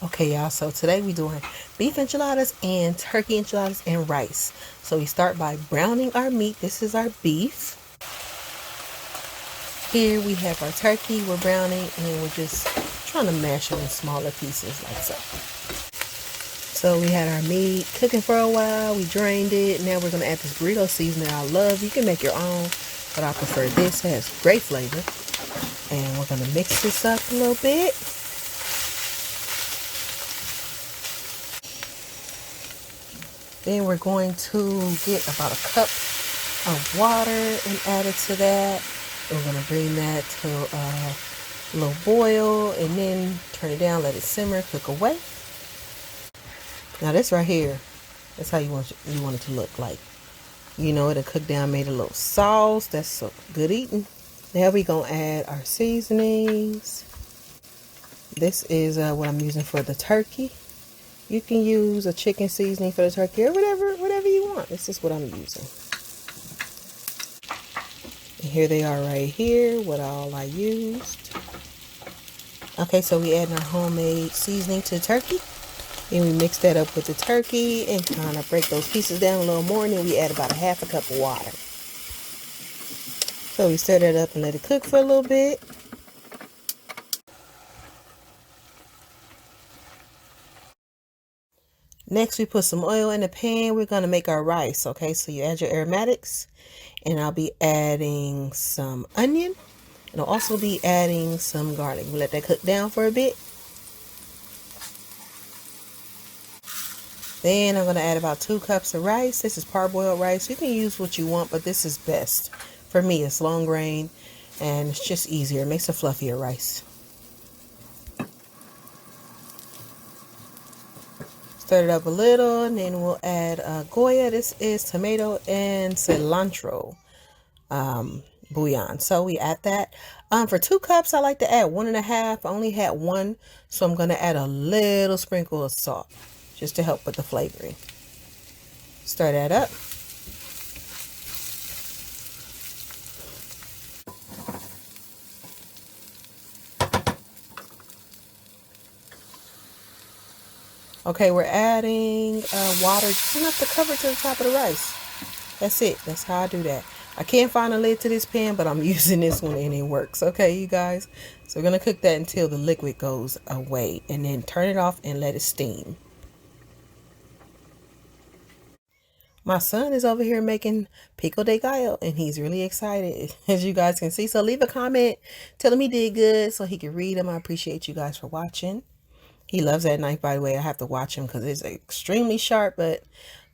Okay, y'all, so today we doing beef enchiladas and turkey enchiladas and rice. So we start by browning our meat. This is our beef. Here we have our turkey we're browning, and we're just trying to mash them in smaller pieces like so. So we had our meat cooking for a while. We drained it. Now we're going to add this burrito seasoning I love. You can make your own, but I prefer this. It has great flavor. And we're going to mix this up a little bit. Then we're going to get about a cup of water and add it to that. We're going to bring that to a little boil and then turn it down, let it simmer, cook away. Now this right here, that's how you want it to look like. You know, it'll cook down, made a little sauce. That's so good eating. Now we're going to add our seasonings. This is what I'm using for the turkey. You can use a chicken seasoning for the turkey or whatever you want. This is what I'm using. And here they are right here, what all I used. Okay, so we add our homemade seasoning to the turkey. And we mix that up with the turkey and kind of break those pieces down a little more. And then we add about a half a cup of water. So we stir that up and let it cook for a little bit. Next, we put some oil in the pan. We're going to make our rice, okay? So you add your aromatics, and I'll be adding some onion, and I'll also be adding some garlic. We let that cook down for a bit. Then I'm going to add about 2 cups of rice. This is parboiled rice. You can use what you want, but this is best. For me, it's long grain, and it's just easier. It makes a fluffier rice. Stir it up a little, and then we'll add Goya. This is tomato and cilantro bouillon. So we add that. For 2 cups, I like to add 1.5. I only had 1, so I'm going to add a little sprinkle of salt just to help with the flavoring. Stir that up. Okay, we're adding water just enough to cover to the top of the rice. That's it. That's how I do that. I can't find a lid to this pan, but I'm using this one and it works. Okay, you guys. So we're going to cook that until the liquid goes away and then turn it off and let it steam. My son is over here making Pico de Gallo and he's really excited, as you guys can see. So leave a comment. Tell him he did good so he can read them. I appreciate you guys for watching. He loves that knife, by the way. I have to watch him because it's extremely sharp, but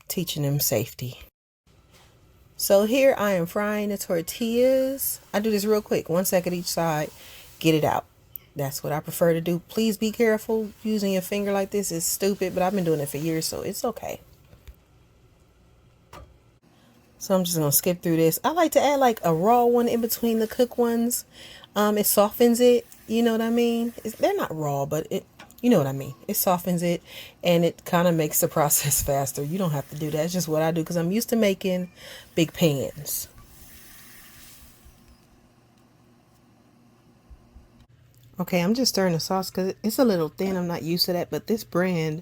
teaching him safety. So here I am frying the tortillas. I do this real quick, 1 second each side, get it out. That's what I prefer to do. Please be careful. Using your finger like this is stupid, but I've been doing it for years, so it's okay. So I'm just going to skip through this. I like to add like a raw one in between the cooked ones. It softens it. You know what I mean? They're not raw, but you know what I mean. It softens it and it kind of makes the process faster. You don't have to do that. It's just what I do because I'm used to making big pans. Okay, I'm just stirring the sauce because it's a little thin. I'm not used to that, but this brand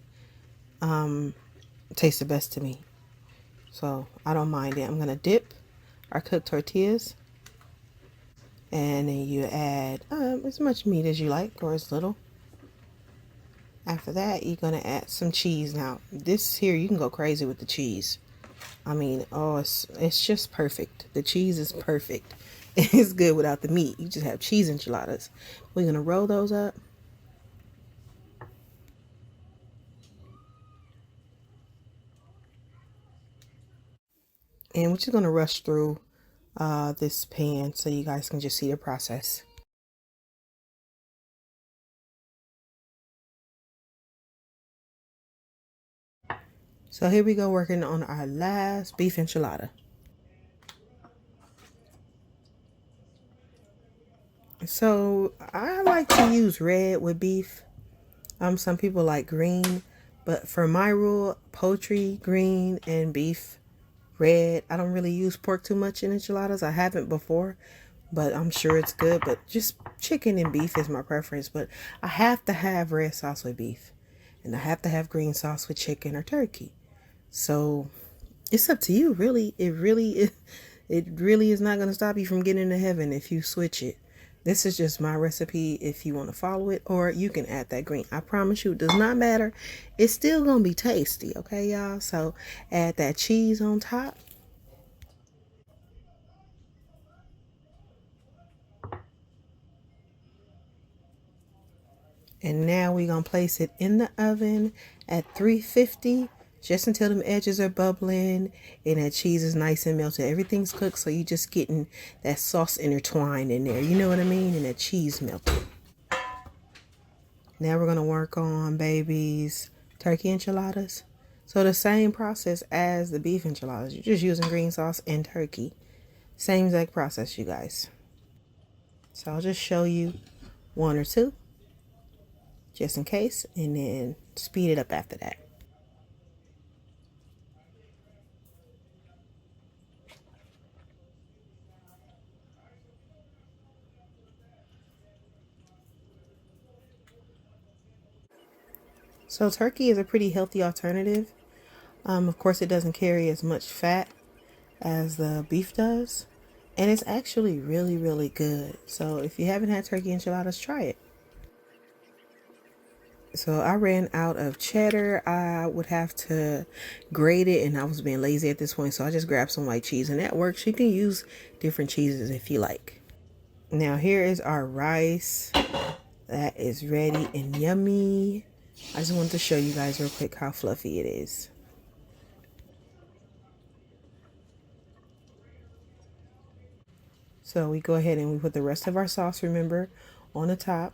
tastes the best to me. So I don't mind it. I'm going to dip our cooked tortillas. And then you add as much meat as you like or as little. After that, you're going to add some cheese. Now, this here, you can go crazy with the cheese. I mean, oh, it's just perfect. The cheese is perfect. It's good without the meat. You just have cheese enchiladas. We're going to roll those up. And we're just going to rush through this pan so you guys can just see the process. So here we go, working on our last beef enchilada. So I like to use red with beef. Some people like green, but for my rule, poultry, green, and beef, red. I don't really use pork too much in enchiladas. I haven't before, but I'm sure it's good. But just chicken and beef is my preference. But I have to have red sauce with beef. And I have to have green sauce with chicken or turkey. So it's up to you, really. It really is not going to stop you from getting to heaven if you switch it. This is just my recipe if you want to follow it, or you can add that green. I promise you, it does not matter. It's still going to be tasty, okay, y'all? So add that cheese on top. And now we're going to place it in the oven at 350 just until the edges are bubbling and that cheese is nice and melted. Everything's cooked, so you're just getting that sauce intertwined in there. You know what I mean? And that cheese melted. Now we're going to work on, babies, turkey enchiladas. So the same process as the beef enchiladas. You're just using green sauce and turkey. Same exact process, you guys. So I'll just show you one or two, just in case, and then speed it up after that. So turkey is a pretty healthy alternative. Of course, it doesn't carry as much fat as the beef does. And it's actually really, really good. So if you haven't had turkey enchiladas, try it. So I ran out of cheddar. I would have to grate it, and I was being lazy at this point. So I just grabbed some white cheese, and that works. You can use different cheeses if you like. Now here is our rice. That is ready and yummy. I just wanted to show you guys real quick how fluffy it is. So we go ahead and we put the rest of our sauce, remember, on the top.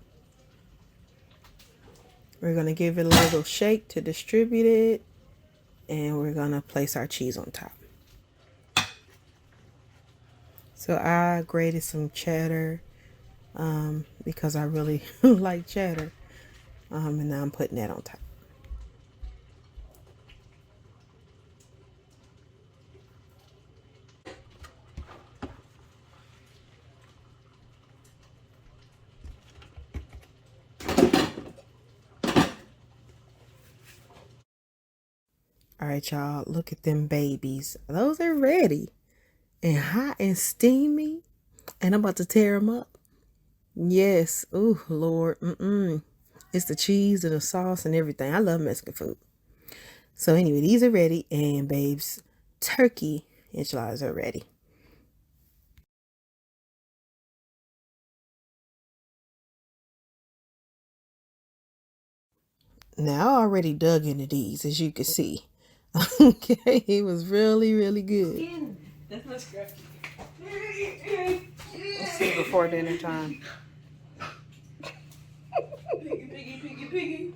We're going to give it a little shake to distribute it. And we're going to place our cheese on top. So I grated some cheddar because I really like cheddar. And now I'm putting that on top. All right, y'all, look at them babies. Those are ready and hot and steamy. And I'm about to tear them up. Yes. Oh, Lord. It's the cheese and the sauce and everything. I love Mexican food. So anyway, these are ready. And babes, turkey enchiladas are ready. Now I already dug into these, as you can see. Okay, it was really, really good. That's not scratchy. Let's see before dinner time. Piggy, piggy, piggy, piggy.